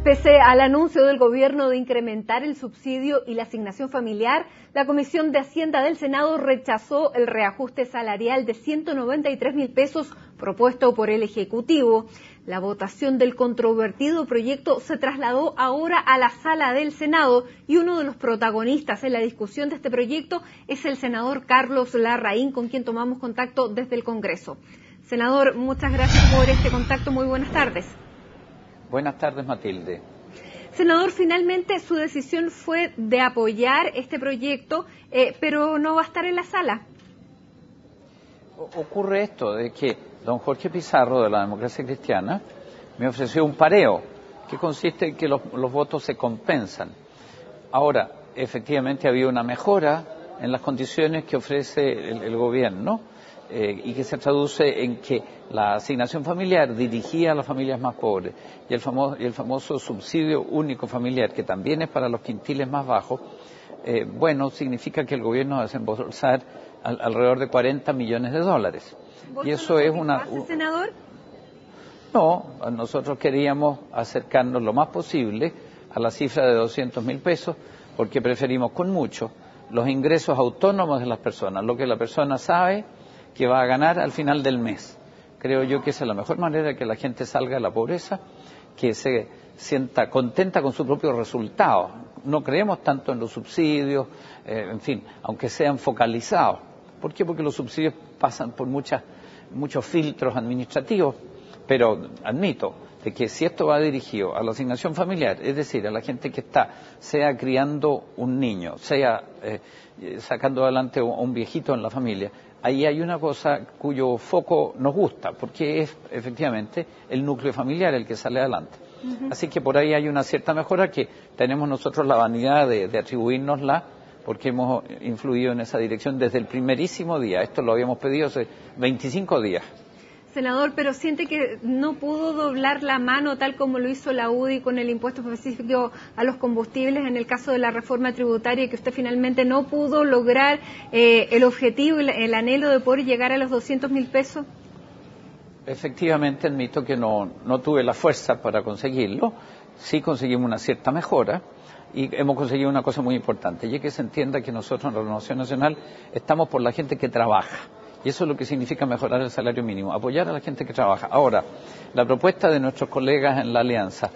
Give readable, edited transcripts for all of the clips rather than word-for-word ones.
Pese al anuncio del gobierno de incrementar el subsidio y la asignación familiar, la Comisión de Hacienda del Senado rechazó el reajuste salarial de 193.000 pesos propuesto por el Ejecutivo. La votación del controvertido proyecto se trasladó ahora a la sala del Senado y uno de los protagonistas en la discusión de este proyecto es el senador Carlos Larraín, con quien tomamos contacto desde el Congreso. Senador, muchas gracias por este contacto. Muy buenas tardes. Buenas tardes, Matilde. Senador, finalmente su decisión fue de apoyar este proyecto, pero no va a estar en la sala. Ocurre esto de que don Jorge Pizarro, de la Democracia Cristiana, me ofreció un pareo, que consiste en que los votos se compensan. Ahora, efectivamente había una mejora en las condiciones que ofrece el gobierno, y que se traduce en que la asignación familiar dirigida a las familias más pobres y el famoso subsidio único familiar, que también es para los quintiles más bajos, significa que el gobierno va a desembolsar alrededor de 40 millones de dólares. Y eso es una... ¿Senador? No, nosotros queríamos acercarnos lo más posible a la cifra de 200.000 pesos, porque preferimos con mucho los ingresos autónomos de las personas, lo que la persona sabe que va a ganar al final del mes. Creo yo que esa es la mejor manera de que la gente salga de la pobreza, que se sienta contenta con su propio resultado. No creemos tanto en los subsidios, aunque sean focalizados. ¿Por qué? Porque los subsidios pasan por muchos filtros administrativos, pero admito de que si esto va dirigido a la asignación familiar, es decir, a la gente que está, sea criando un niño, sea sacando adelante a un viejito en la familia, ahí hay una cosa cuyo foco nos gusta, porque es efectivamente el núcleo familiar el que sale adelante. Así que por ahí hay una cierta mejora que tenemos nosotros la vanidad de atribuírnosla, porque hemos influido en esa dirección desde el primerísimo día. Esto lo habíamos pedido hace 25 días. Senador, pero siente que no pudo doblar la mano tal como lo hizo la UDI con el impuesto específico a los combustibles en el caso de la reforma tributaria, que usted finalmente no pudo lograr el objetivo y el anhelo de poder llegar a los 200.000 pesos. Efectivamente, admito que no tuve la fuerza para conseguirlo. Sí conseguimos una cierta mejora y hemos conseguido una cosa muy importante, y es que se entienda que nosotros en la Renovación Nacional estamos por la gente que trabaja. Y eso es lo que significa mejorar el salario mínimo, apoyar a la gente que trabaja. Ahora, la propuesta de nuestros colegas en la Alianza,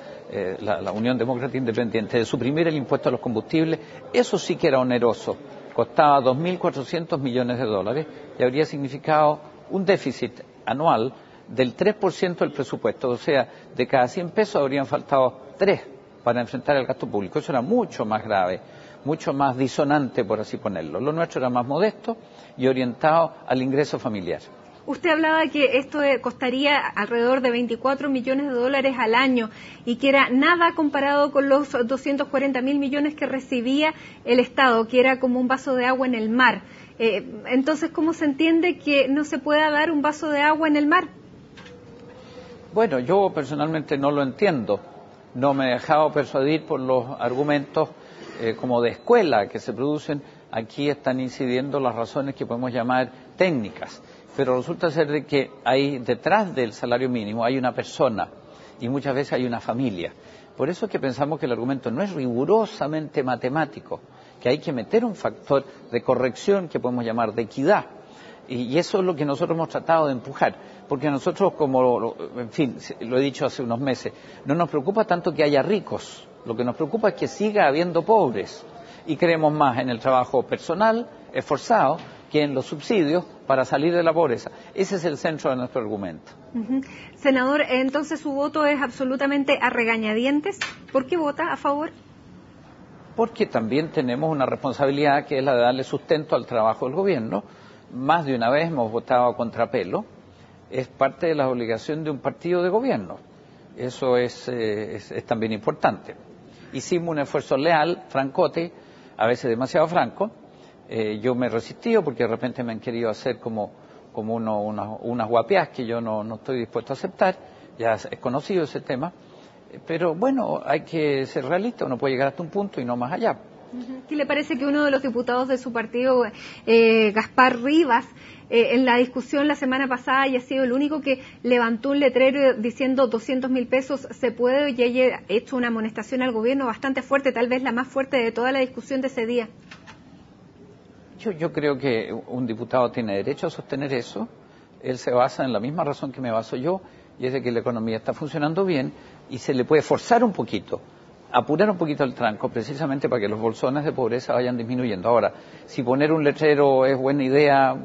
la Unión Demócrata Independiente, de suprimir el impuesto a los combustibles, eso sí que era oneroso. Costaba 2.400 millones de dólares y habría significado un déficit anual del 3% del presupuesto. O sea, de cada 100 pesos habrían faltado 3 para enfrentar el gasto público. Eso era mucho más grave, mucho más disonante, por así ponerlo. Lo nuestro era más modesto y orientado al ingreso familiar. Usted hablaba que esto costaría alrededor de 24 millones de dólares al año y que era nada comparado con los 240.000 millones que recibía el Estado, que era como un vaso de agua en el mar. Entonces, ¿cómo se entiende que no se pueda dar un vaso de agua en el mar? Bueno, yo personalmente no lo entiendo. No me he dejado persuadir por los argumentos como de escuela que se producen. Aquí están incidiendo las razones que podemos llamar técnicas, pero resulta ser de que hay detrás del salario mínimo hay una persona y muchas veces hay una familia. Por eso es que pensamos que el argumento no es rigurosamente matemático, que hay que meter un factor de corrección que podemos llamar de equidad. Y eso es lo que nosotros hemos tratado de empujar, porque a nosotros, lo he dicho hace unos meses, no nos preocupa tanto que haya ricos, lo que nos preocupa es que siga habiendo pobres, y creemos más en el trabajo personal, esforzado, que en los subsidios para salir de la pobreza. Ese es el centro de nuestro argumento. Senador, entonces su voto es absolutamente a regañadientes. ¿Por qué vota a favor? Porque también tenemos una responsabilidad que es la de darle sustento al trabajo del gobierno. Más de una vez hemos votado a contrapelo. Es parte de la obligación de un partido de gobierno. Eso es también importante. Hicimos un esfuerzo leal, francote, a veces demasiado franco. Yo me he resistido porque de repente me han querido hacer como unas guapiás que yo no estoy dispuesto a aceptar. Ya es conocido ese tema. Pero bueno, hay que ser realista, uno puede llegar hasta un punto y no más allá. ¿Qué le parece que uno de los diputados de su partido, Gaspar Rivas, en la discusión la semana pasada haya sido el único que levantó un letrero diciendo 200.000 pesos se puede y haya hecho una amonestación al gobierno bastante fuerte, tal vez la más fuerte de toda la discusión de ese día? Yo creo que un diputado tiene derecho a sostener eso. Él se basa en la misma razón que me baso yo, y es de que la economía está funcionando bien y se le puede forzar un poquito, apurar un poquito el tranco, precisamente para que los bolsones de pobreza vayan disminuyendo. Ahora, si poner un letrero es buena idea,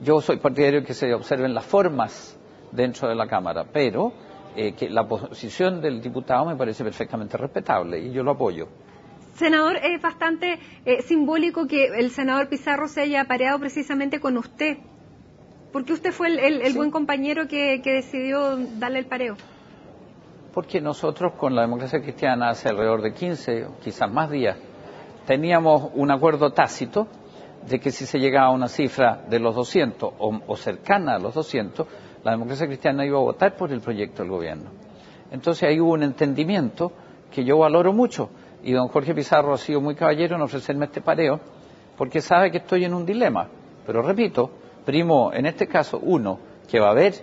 yo soy partidario de que se observen las formas dentro de la Cámara, pero que la posición del diputado me parece perfectamente respetable y yo lo apoyo. Senador, es bastante simbólico que el senador Pizarro se haya pareado precisamente con usted, porque usted fue el Sí. buen compañero que decidió darle el pareo. Porque nosotros con la Democracia Cristiana hace alrededor de 15 o quizás más días teníamos un acuerdo tácito de que si se llegaba a una cifra de los 200 o cercana a los 200, la Democracia Cristiana iba a votar por el proyecto del gobierno. Entonces ahí hubo un entendimiento que yo valoro mucho, y don Jorge Pizarro ha sido muy caballero en ofrecerme este pareo porque sabe que estoy en un dilema. Pero repito, primo, en este caso, uno, que va a haber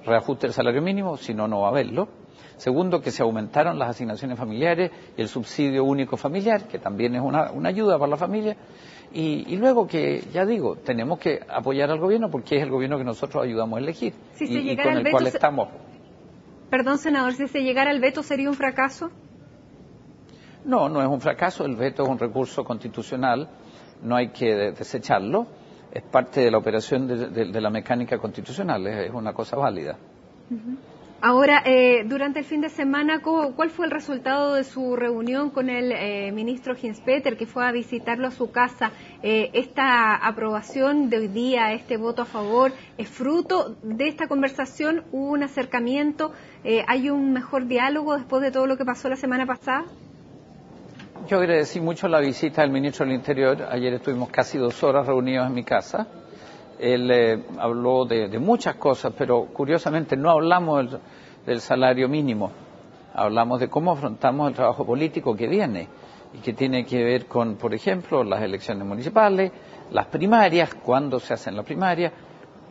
reajuste del salario mínimo, si no, no va a haberlo. Segundo, que se aumentaron las asignaciones familiares y el subsidio único familiar, que también es una ayuda para la familia. Y luego que, ya digo, tenemos que apoyar al gobierno porque es el gobierno que nosotros ayudamos a elegir y con el cual estamos. Perdón, senador, si se llegara al veto, ¿sería un fracaso? No, no es un fracaso. El veto es un recurso constitucional, no hay que desecharlo. Es parte de la operación de la mecánica constitucional, es una cosa válida. Ahora, durante el fin de semana, ¿cuál fue el resultado de su reunión con el ministro Hinspeter, que fue a visitarlo a su casa? ¿Esta aprobación de hoy día, este voto a favor, es fruto de esta conversación? ¿Hubo un acercamiento? ¿Hay un mejor diálogo después de todo lo que pasó la semana pasada? Yo agradecí mucho la visita del ministro del Interior. Ayer estuvimos casi 2 horas reunidos en mi casa. Él habló de muchas cosas, pero curiosamente no hablamos del salario mínimo. Hablamos de cómo afrontamos el trabajo político que viene y que tiene que ver con, por ejemplo, las elecciones municipales, las primarias, cuándo se hacen las primarias,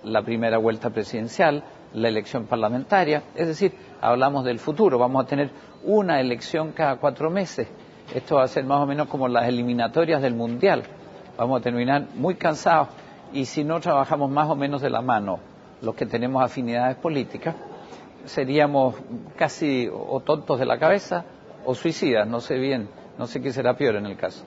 la primera vuelta presidencial, la elección parlamentaria. Es decir, hablamos del futuro. Vamos a tener una elección cada 4 meses. Esto va a ser más o menos como las eliminatorias del Mundial. Vamos a terminar muy cansados y si no trabajamos más o menos de la mano los que tenemos afinidades políticas, seríamos casi o tontos de la cabeza o suicidas, no sé bien, no sé qué será peor en el caso.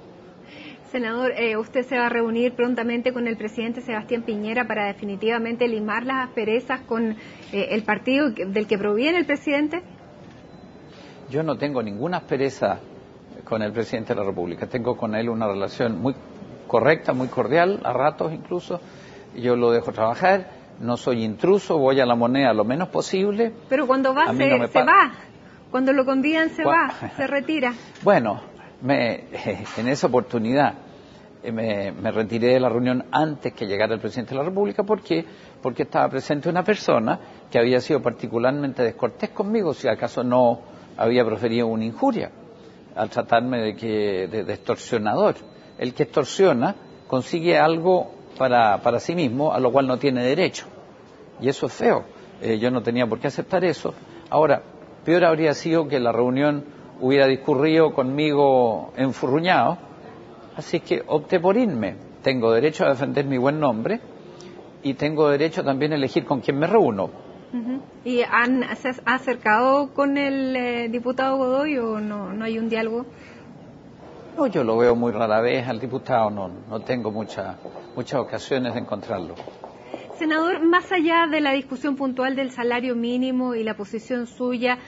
Senador, ¿usted se va a reunir prontamente con el presidente Sebastián Piñera para definitivamente limar las asperezas con el partido del que proviene el presidente? Yo no tengo ninguna aspereza con el presidente de la República. Tengo con él una relación muy correcta, muy cordial, a ratos incluso. Yo lo dejo trabajar, no soy intruso, voy a la moneda lo menos posible. Pero cuando va, se va. Cuando lo convidan, se va, se retira. Bueno, en esa oportunidad me retiré de la reunión antes que llegara el presidente de la República. ¿Por qué? Porque estaba presente una persona que había sido particularmente descortés conmigo, si acaso no había proferido una injuria, al tratarme de extorsionador. El que extorsiona consigue algo para sí mismo, a lo cual no tiene derecho. Y eso es feo. Yo no tenía por qué aceptar eso. Ahora, peor habría sido que la reunión hubiera discurrido conmigo enfurruñado. Así que opté por irme. Tengo derecho a defender mi buen nombre y tengo derecho también a elegir con quién me reúno. ¿Y se ha acercado con el diputado Godoy o no hay un diálogo? No, yo lo veo muy rara vez al diputado, no tengo muchas ocasiones de encontrarlo. Senador, más allá de la discusión puntual del salario mínimo y la posición suya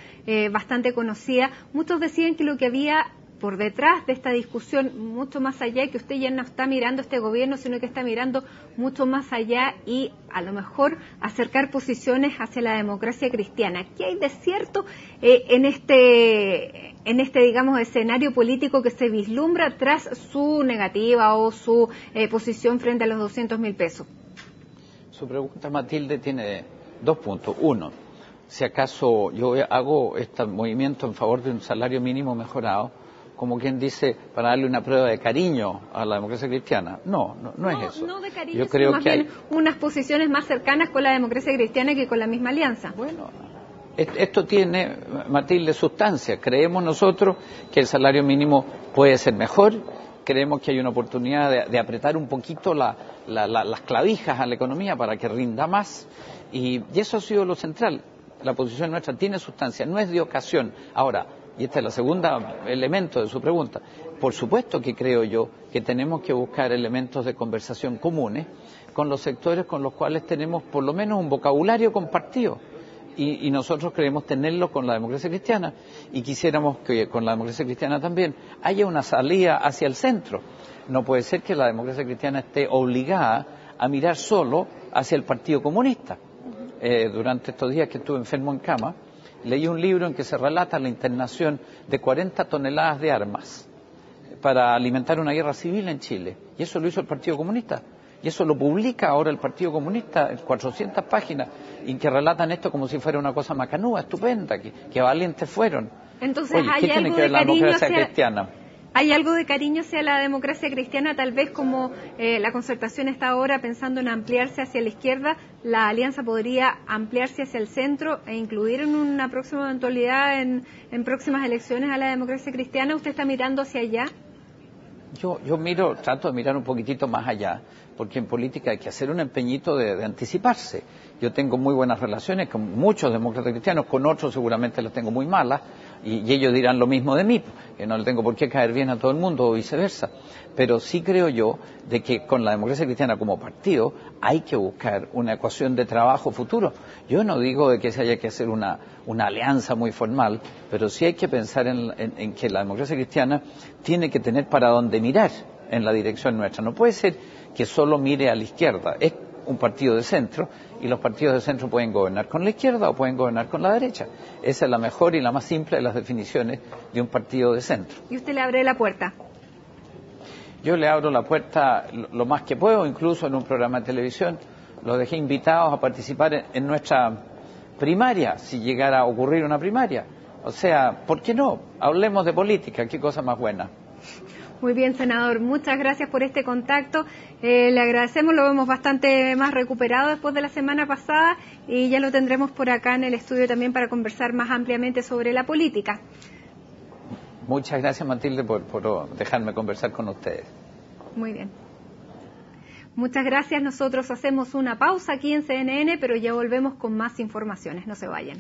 bastante conocida, muchos decían que lo que había por detrás de esta discusión, mucho más allá, y que usted ya no está mirando este gobierno, sino que está mirando mucho más allá y a lo mejor acercar posiciones hacia la democracia cristiana. ¿Qué hay de cierto en este, digamos, escenario político que se vislumbra tras su negativa o su posición frente a los 200.000 pesos? Su pregunta, Matilde, tiene 2 puntos. Uno, si acaso yo hago este movimiento en favor de un salario mínimo mejorado, como quien dice, para darle una prueba de cariño a la democracia cristiana. No es eso. No de cariño, yo creo más que bien unas posiciones más cercanas con la democracia cristiana que con la misma alianza. Bueno, esto tiene, Matilde, sustancia. Creemos nosotros que el salario mínimo puede ser mejor, creemos que hay una oportunidad de apretar un poquito las clavijas a la economía para que rinda más, y eso ha sido lo central. La posición nuestra tiene sustancia, no es de ocasión. Ahora, y este es el segundo elemento de su pregunta, por supuesto que creo yo que tenemos que buscar elementos de conversación comunes con los sectores con los cuales tenemos por lo menos un vocabulario compartido. Y nosotros queremos tenerlo con la democracia cristiana, y quisiéramos que con la democracia cristiana también haya una salida hacia el centro. No puede ser que la democracia cristiana esté obligada a mirar solo hacia el Partido Comunista. Durante estos días que estuve enfermo en cama, leí un libro en que se relata la internación de 40 toneladas de armas para alimentar una guerra civil en Chile, y eso lo hizo el Partido Comunista. Y eso lo publica ahora el Partido Comunista en 400 páginas, y que relatan esto como si fuera una cosa macanúa, estupenda, que valientes fueron. Entonces, oye, ¿qué tiene que ver la democracia cristiana? ¿Hay algo de cariño hacia la democracia cristiana? Tal vez como la Concertación está ahora pensando en ampliarse hacia la izquierda, la alianza podría ampliarse hacia el centro e incluir en una próxima eventualidad en próximas elecciones a la democracia cristiana. ¿Usted está mirando hacia allá? Yo trato de mirar un poquitito más allá, porque en política hay que hacer un empeñito de anticiparse. Yo tengo muy buenas relaciones con muchos demócratas cristianos, con otros seguramente las tengo muy malas, y ellos dirán lo mismo de mí, que no le tengo por qué caer bien a todo el mundo o viceversa. Pero sí creo yo de que con la democracia cristiana como partido hay que buscar una ecuación de trabajo futuro. Yo no digo de que se haya que hacer una alianza muy formal, pero sí hay que pensar en que la democracia cristiana tiene que tener para dónde mirar en la dirección nuestra. No puede ser que solo mire a la izquierda. Es un partido de centro, y los partidos de centro pueden gobernar con la izquierda o pueden gobernar con la derecha. Esa es la mejor y la más simple de las definiciones de un partido de centro. ¿Y usted le abre la puerta? Yo le abro la puerta lo más que puedo, incluso en un programa de televisión. Los dejé invitados a participar en nuestra primaria, si llegara a ocurrir una primaria. O sea, ¿por qué no? Hablemos de política, qué cosa más buena. Muy bien, senador, muchas gracias por este contacto. Le agradecemos, lo vemos bastante más recuperado después de la semana pasada, y ya lo tendremos por acá en el estudio también para conversar más ampliamente sobre la política. Muchas gracias, Matilde, por dejarme conversar con ustedes. Muy bien. Muchas gracias. Nosotros hacemos una pausa aquí en CNN, pero ya volvemos con más informaciones. No se vayan.